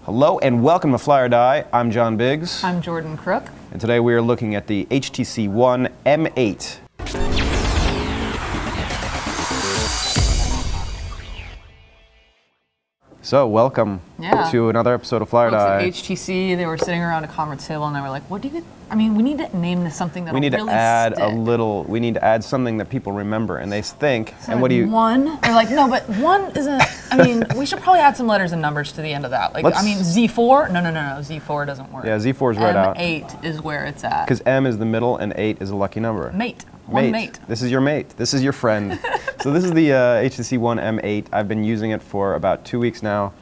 Hello and welcome to Fly or Die. I'm John Biggs. I'm Jordan Crook. And today we are looking at the HTC One M8. So welcome to another episode of Fly or Die. At HTC, they were sitting around a conference table and they were like, what do you, I mean, we need to name this something that we need really to add stick. we need to add something that people remember and they think, so and what do you? One? They're like, no, but one isn't, I mean, we should probably add some letters and numbers to the end of that. Like, I mean, Z4? No, Z4 doesn't work. Yeah, Z4 is right out. M8 is where it's at. Because M is the middle and 8 is a lucky number. Mate. One mate. This is your mate. This is your friend. So this is the HTC One M8. I've been using it for about 2 weeks now.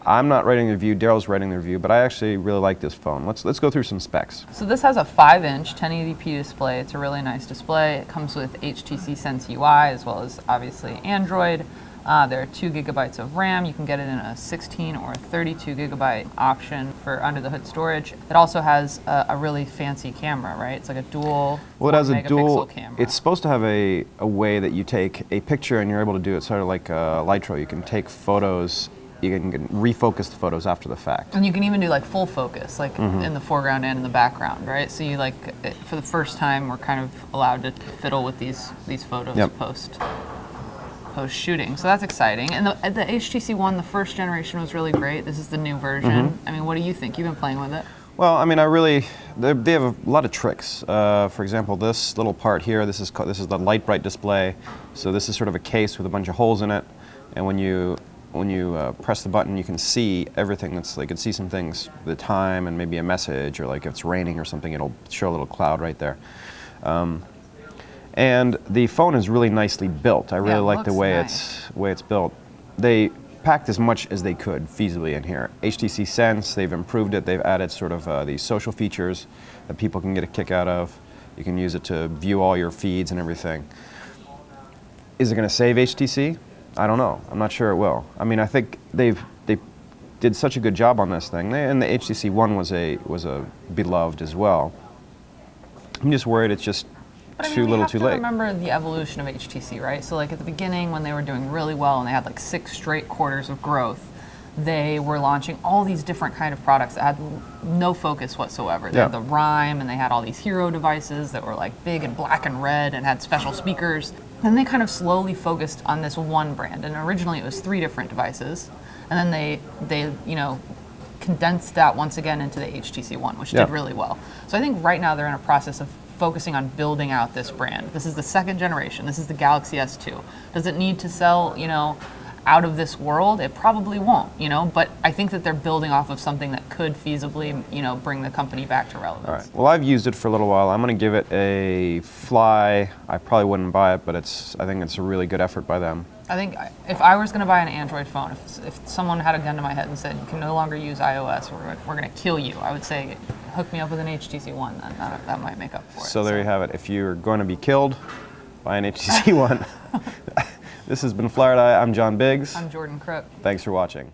I'm not writing the review, Daryl's writing the review, but I actually really like this phone. Let's go through some specs. So this has a 5-inch 1080p display. It's a really nice display. It comes with HTC Sense UI as well as obviously Android. There are 2 gigabytes of RAM. You can get it in a 16 or 32 gigabyte option for under the hood storage. It also has a really fancy camera, right? It's like a dual. Well, it has a dual camera. It's supposed to have a way that you take a picture and you're able to do it sort of like Lytro. You can take photos. You can refocus the photos after the fact. And you can even do like full focus, like in the foreground and in the background, right? So you for the first time, we're kind of allowed to fiddle with these photos post shooting. So that's exciting. And the HTC One, the first generation was really great. This is the new version. I mean, what do you think? You've been playing with it. Well, I mean, they have a lot of tricks. For example, this little part here, this is the light bright display. So this is sort of a case with a bunch of holes in it, and when you press the button, you can see everything. That's like, you can see some things, the time and maybe a message, or like if it's raining or something, it'll show a little cloud right there. And the phone is really nicely built. I really like the way it's built. They packed as much as they could feasibly in here. HTC Sense, they've improved it. They've added sort of these social features that people can get a kick out of. You can use it to view all your feeds and everything. Is it going to save HTC? I don't know. I'm not sure it will. I mean, I think they did such a good job on this thing, and the HTC One was a beloved as well. I'm just worried it's just too little, too late. Remember the evolution of HTC, right? So like at the beginning, when they were doing really well and they had like 6 straight quarters of growth, they were launching all these different kind of products that had no focus whatsoever. They had the Rime, and they had all these hero devices that were like big and black and red and had special speakers. Then they kind of slowly focused on this one brand, and originally it was 3 different devices, and then they condensed that once again into the HTC One, which did really well. So I think right now they're in a process of focusing on building out this brand. This is the 2nd generation. This is the Galaxy S2. Does it need to sell, out of this world? It probably won't, but I think that they're building off of something that could feasibly, bring the company back to relevance. All right. Well, I've used it for a little while. I'm going to give it a fly. I probably wouldn't buy it, but I think it's a really good effort by them. I think if I was going to buy an Android phone, if someone had a gun to my head and said, you can no longer use iOS, we're going to kill you, I would say, hook me up with an HTC One, then that might make up for it. So there you have it. If you're going to be killed, buy an HTC One. This has been Fly or Die. I'm John Biggs. I'm Jordan Crook. Thanks for watching.